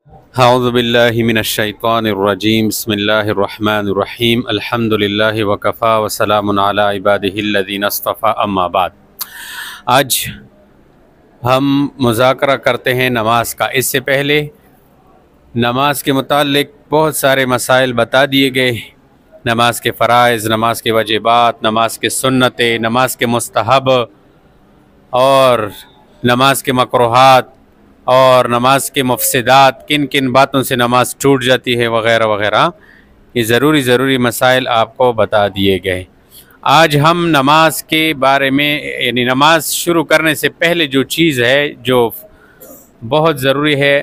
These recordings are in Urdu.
اعوذ باللہ من الشیطان الرجیم بسم اللہ الرحمن الرحیم الحمدللہ وکفا وسلام علی عبادہ الذین اصطفیٰ اما بعد۔ آج ہم مذاکرہ کرتے ہیں نماز کا۔ اس سے پہلے نماز کے متعلق بہت سارے مسائل بتا دیے گئے، نماز کے فرائض، نماز کے واجبات، نماز کے سنتیں، نماز کے مستحب اور نماز کے مکروہات اور نماز کے مفسدات، کن کن باتوں سے نماز ٹوٹ جاتی ہے وغیرہ وغیرہ، یہ ضروری مسائل آپ کو بتا دیے گئے۔ آج ہم نماز کے بارے میں یعنی نماز شروع کرنے سے پہلے جو چیز ہے جو بہت ضروری ہے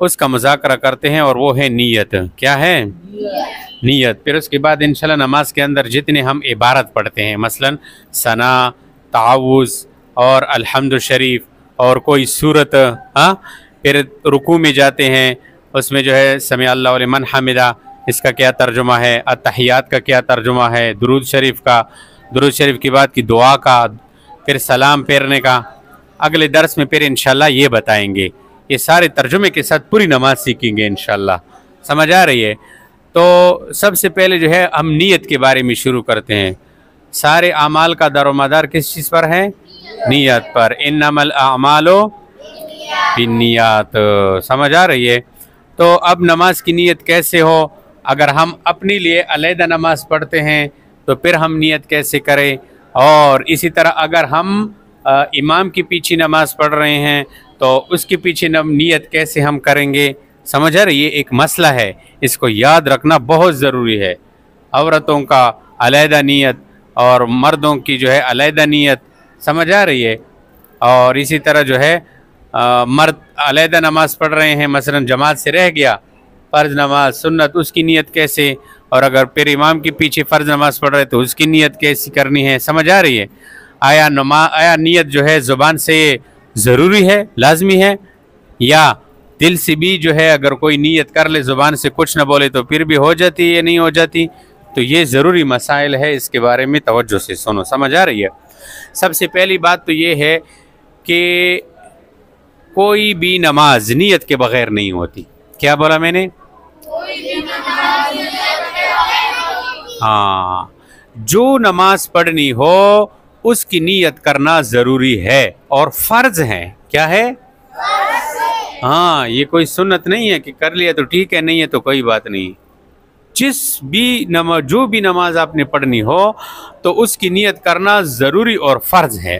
اس کا مذاکرہ کرتے ہیں، اور وہ ہے نیت۔ کیا ہے؟ نیت۔ پھر اس کے بعد انشاءاللہ نماز کے اندر جتنے ہم عبارت پڑھتے ہیں، مثلا ثنا، تعوذ اور الحمد شریف اور کوئی صورت، پھر رکوع میں جاتے ہیں، اس میں جو ہے سمع اللہ لمن حمدہ، اس کا کیا ترجمہ ہے، التحیات کا کیا ترجمہ ہے، درود شریف کا، درود شریف کی بعد کی دعا کا، پھر سلام پھیرنے کا۔ اگلے درس میں پھر انشاءاللہ یہ بتائیں گے، یہ سارے ترجمے کے ساتھ پوری نماز سیکھیں گے انشاءاللہ۔ سمجھ آ رہی ہے؟ تو سب سے پہلے جو ہے ہم نیت کے بارے میں شروع کرتے ہیں۔ سارے اعمال کا دار و مدار کس چیز پر ہے؟ نیت پر۔ انما الاعمال بالنیات۔ سمجھ آ رہی ہے؟ تو اب نماز کی نیت کیسے ہو؟ اگر ہم اپنے لیے علیحدہ نماز پڑھتے ہیں تو پھر ہم نیت کیسے کریں، اور اسی طرح اگر ہم امام کے پیچھے نماز پڑھ رہے ہیں تو اس کے پیچھے نیت کیسے ہم کریں گے؟ سمجھ آ رہی ہے؟ یہ ایک مسئلہ ہے، اس کو یاد رکھنا بہت ضروری ہے۔ عورتوں کا علیحدہ نیت اور مردوں کی جو ہے علیحدہ نیت، سمجھ آ رہی ہے؟ اور اسی طرح جو ہے مرد علیحدہ نماز پڑھ رہے ہیں، مثلا جماعت سے رہ گیا، فرض نماز سنت، اس کی نیت کیسے، اور اگر پھر امام کے پیچھے فرض نماز پڑھ رہے تو اس کی نیت کیسی کرنی ہے؟ سمجھ آ رہی ہے؟ آیا نیت جو ہے زبان سے ضروری ہے، لازمی ہے، یا دل سے بھی جو ہے اگر کوئی نیت کر لے زبان سے کچھ نہ بولے تو پھر بھی ہو جاتی ہے یا نہیں ہو جاتی؟ تو یہ ضروری مسائل ہے، اس کے بارے میں توجہ سے سنو۔ سمجھ آ رہی ہے؟ سب سے پہلی بات تو یہ ہے کہ کوئی بھی نماز نیت کے بغیر نہیں ہوتی۔ کیا بولا میں نے؟ ہاں، جو نماز پڑھنی ہو اس کی نیت کرنا ضروری ہے اور فرض ہے۔ کیا ہے؟ ہاں، یہ کوئی سنت نہیں ہے کہ کر لیا تو ٹھیک ہے، نہیں ہے تو کوئی بات نہیں۔ جو بھی نماز آپ نے پڑھنی ہو تو اس کی نیت کرنا ضروری اور فرض ہے۔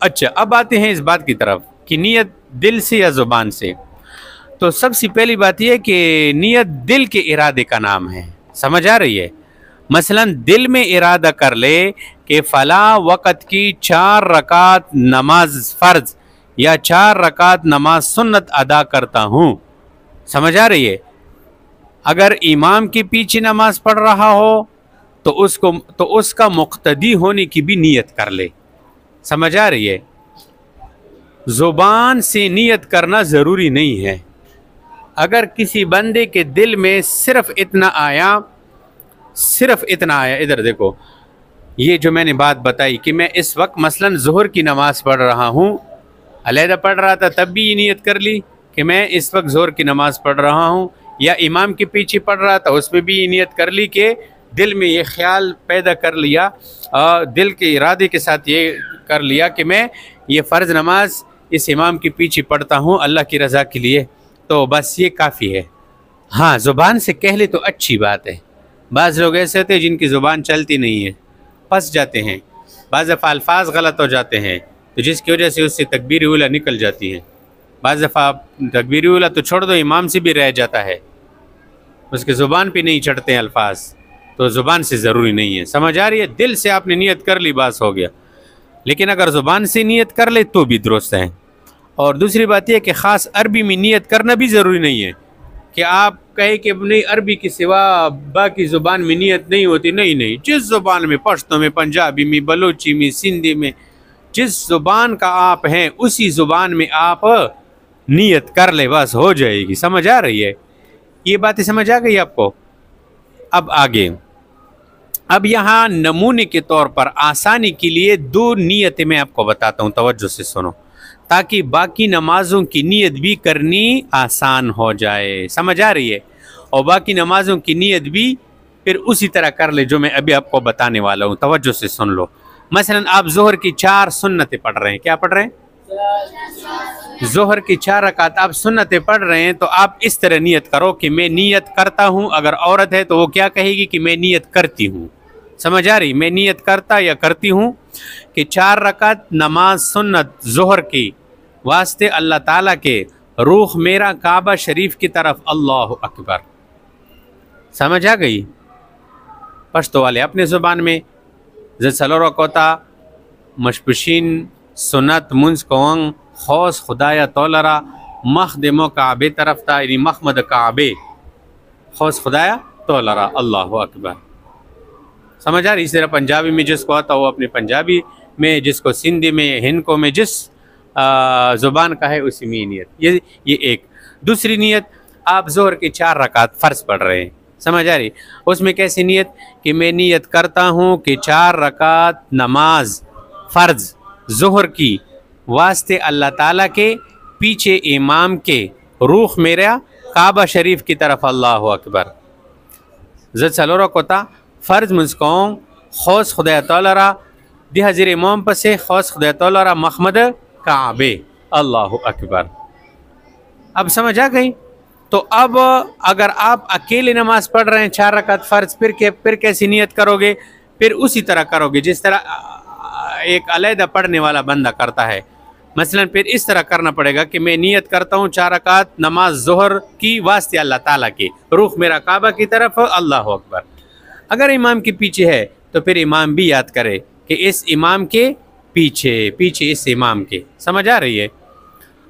اچھا، اب آتے ہیں اس بات کی طرف کہ نیت دل سے یا زبان سے۔ تو سب سے پہلی بات یہ کہ نیت دل کے ارادے کا نام ہے۔ سمجھ آ رہی ہے؟ مثلا دل میں ارادہ کر لے کہ فلاں وقت کی 4 رکعت نماز فرض یا 4 رکعت نماز سنت ادا کرتا ہوں۔ سمجھ آ رہی ہے؟ اگر امام کے پیچھے نماز پڑھ رہا ہو تو اس کا مقتدی ہونے کی بھی نیت کر لے۔ سمجھ آ رہی ہے؟ زبان سے نیت کرنا ضروری نہیں ہے۔ اگر کسی بندے کے دل میں صرف اتنا آیا، ادھر دیکھو، یہ جو میں نے بات بتائی کہ میں اس وقت مثلا ظہر کی نماز پڑھ رہا ہوں، علیحدہ پڑھ رہا تھا تب بھی یہ نیت کر لی کہ میں اس وقت ظہر کی نماز پڑھ رہا ہوں، یا امام کے پیچھے پڑھ رہا تھا اس میں بھی یہ نیت کر لی کہ دل میں یہ خیال پیدا کر لیا، دل کے ارادے کے ساتھ یہ کر لیا کہ میں یہ فرض نماز اس امام کے پیچھے پڑھتا ہوں اللہ کی رضا کے لیے، تو بس یہ کافی ہے۔ ہاں، زبان سے کہہ لے تو اچھی بات ہے۔ بعض لوگ ایسے ہوتے ہیں جن کی زبان چلتی نہیں ہے، پھنس جاتے ہیں، بعض دفعہ الفاظ غلط ہو جاتے ہیں تو جس کی وجہ سے اس سے تکبیر اولیٰ نکل جاتی ہے۔ بعض دفعہ تکبیر اولیٰ تو چھوڑ دو، امام سے بھی رہ جاتا ہے، اس کے زبان پہ نہیں چڑھتے ہیں الفاظ، تو زبان سے ضروری نہیں ہے۔ سمجھ آ رہی ہے؟ دل سے آپ نے نیت کر لی، بس ہو گیا۔ لیکن اگر زبان سے نیت کر لے تو بھی درست ہے۔ اور دوسری بات یہ کہ خاص عربی میں نیت کرنا بھی ضروری نہیں ہے کہ آپ کہیں کہ نہیں عربی کے سوا باقی زبان میں نیت نہیں ہوتی۔ نہیں، جس زبان میں، پشتو میں، پنجابی میں، بلوچی میں، سندھی میں، جس زبان کا آپ ہیں اسی زبان میں آپ نیت کر لے، بس ہو جائے گی۔ سمجھ آ رہی ہے؟ یہ باتیں سمجھ آ گئی آپ کو؟ اب آگے، اب یہاں نمونے کے طور پر آسانی کے لیے 2 نیتیں میں آپ کو بتاتا ہوں، توجہ سے سنو تاکہ باقی نمازوں کی نیت بھی کرنی آسان ہو جائے. سمجھ آ رہی ہے؟ اور باقی نمازوں کی نیت بھی پھر اسی طرح کر لے جو میں ابھی آپ کو بتانے والا ہوں. توجہ سے سن لو. مثلا آپ ظہر کی 4 سنتیں پڑھ رہے ہیں. کیا پڑھ رہے ہیں؟ ظہر کی 4 رکعت آپ سنتیں پڑھ رہے ہیں، تو آپ اس طرح نیت کرو کہ میں نیت کرتا ہوں. اگر عورت ہے تو وہ کیا کہے گی کہ میں نیت کرتی ہوں. سمجھ آ رہی؟ میں نیت کرتا یا کرتی ہوں کہ 4 رکعت نماز سنت ظہر کی واسطے اللہ تعالیٰ کے روح میرا کعبہ شریف کی طرف. اللہ اکبر. سمجھ آ گئی؟ پشتو والے اپنے زبان میں زسلورا کوتا مشپشین سنت منز کوانگ خوص خدایا تولرا مخدمو کعبے طرف تا، یعنی محمد کعبے خوص خدایا تولرا. اللہ اکبر. سمجھ آ رہی؟ اس طرح پنجابی میں جس کو آتا وہ اپنے پنجابی میں، جس کو سندھی میں، ہندکو میں، جس زبان کا ہے اسی میں نیت. یہ ایک. دوسری نیت، آپ ظہر کی 4 رکعت فرض پڑھ رہے ہیں. سمجھ آ رہی؟ اس میں کیسی نیت کہ میں نیت کرتا ہوں کہ 4 رکعت نماز فرض ظہر کی واسطے اللہ تعالیٰ کے پیچھے امام کے روح میرا کعبہ شریف کی طرف. اللہ اکبر. زد سلورا کوتا فرض منسکوں خوص خدا تعالی را دی حضر امام پسے خوص خدا تعالی را محمد کعبے. اللہ اکبر. اب سمجھ آ گئی؟ تو اب اگر آپ اکیلے نماز پڑھ رہے ہیں 4 رکعت فرض، پھر کیسی نیت کرو گے؟ پھر اسی طرح کرو گے جس طرح ایک علیحدہ پڑھنے والا بندہ کرتا ہے. مثلا پھر اس طرح کرنا پڑے گا کہ میں نیت کرتا ہوں 4 رکعت نماز ظہر کی واسطے اللہ تعالیٰ کے روح میرا کعبہ کی طرف. اللہ اکبر. اگر امام کے پیچھے ہے تو پھر امام بھی یاد کرے کہ اس امام کے پیچھے اس امام کے. سمجھ آ رہی ہے؟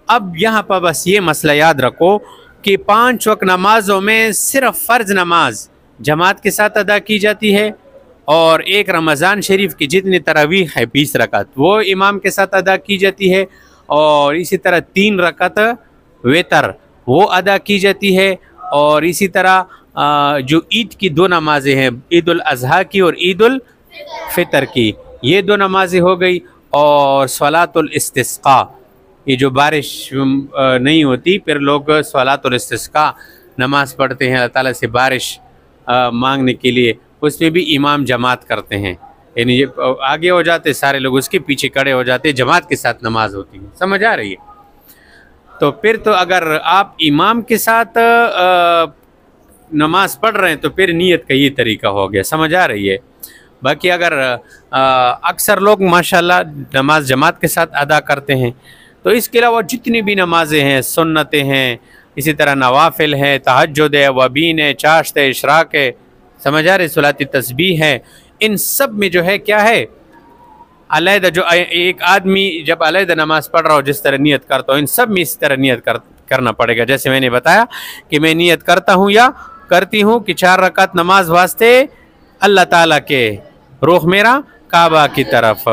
اب یہاں پر بس یہ مسئلہ یاد رکھو کہ 5 وقت نمازوں میں صرف فرض نماز جماعت کے ساتھ ادا کی جاتی ہے، اور ایک رمضان شریف کی جتنی تراویح ہے 20 رکعت وہ امام کے ساتھ ادا کی جاتی ہے، اور اسی طرح 3 رکعت وتر وہ ادا کی جاتی ہے. اور اسی طرح جو عید کی 2 نمازیں ہیں، عید الاضحیٰ کی اور عید الفطر کی، یہ 2 نمازیں ہو گئی. اور صلاۃ الاستسقاء، یہ جو بارش نہیں ہوتی پھر لوگ صلاۃ الاستسقاء نماز پڑھتے ہیں اللہ تعالیٰ سے بارش مانگنے کے لیے. اس میں بھی امام جماعت کرتے ہیں، یعنی یہ آگے ہو جاتے سارے لوگ اس کے پیچھے کھڑے ہو جاتے، جماعت کے ساتھ نماز ہوتی ہے. سمجھ آ رہی ہے؟ تو پھر تو اگر آپ امام کے ساتھ نماز پڑھ رہے ہیں تو پھر نیت کا یہ طریقہ ہو گیا. سمجھ آ رہی ہے؟ باقی اگر اکثر لوگ ماشاءاللہ نماز جماعت کے ساتھ ادا کرتے ہیں، تو اس کے علاوہ جتنی بھی نمازیں ہیں، سنتیں ہیں، اسی طرح نوافل ہیں، تہجد ہے، وبین ہے، چاشت ہے، اشراق ہے، سمجھ آ رہے، صلاۃ تسبیح ہے، ان سب میں جو ہے کیا ہے علیحدہ. جو ایک آدمی جب علیحدہ نماز پڑھ رہا ہو جس طرح نیت کرتا ہو، ان سب میں اس طرح نیت کرنا پڑے گا. جیسے میں نے بتایا کہ میں نیت کرتا ہوں یا کرتی ہوں کہ 4 رکعت نماز واسطے اللہ تعالیٰ کے روح میرا کعبہ کی طرف.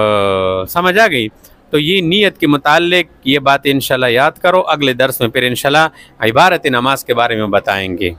سمجھ آ گئی؟ تو یہ نیت کے متعلق یہ بات انشاءاللہ یاد کرو. اگلے درس میں پھر انشاءاللہ عبارت نماز کے بارے میں بتائیں گے.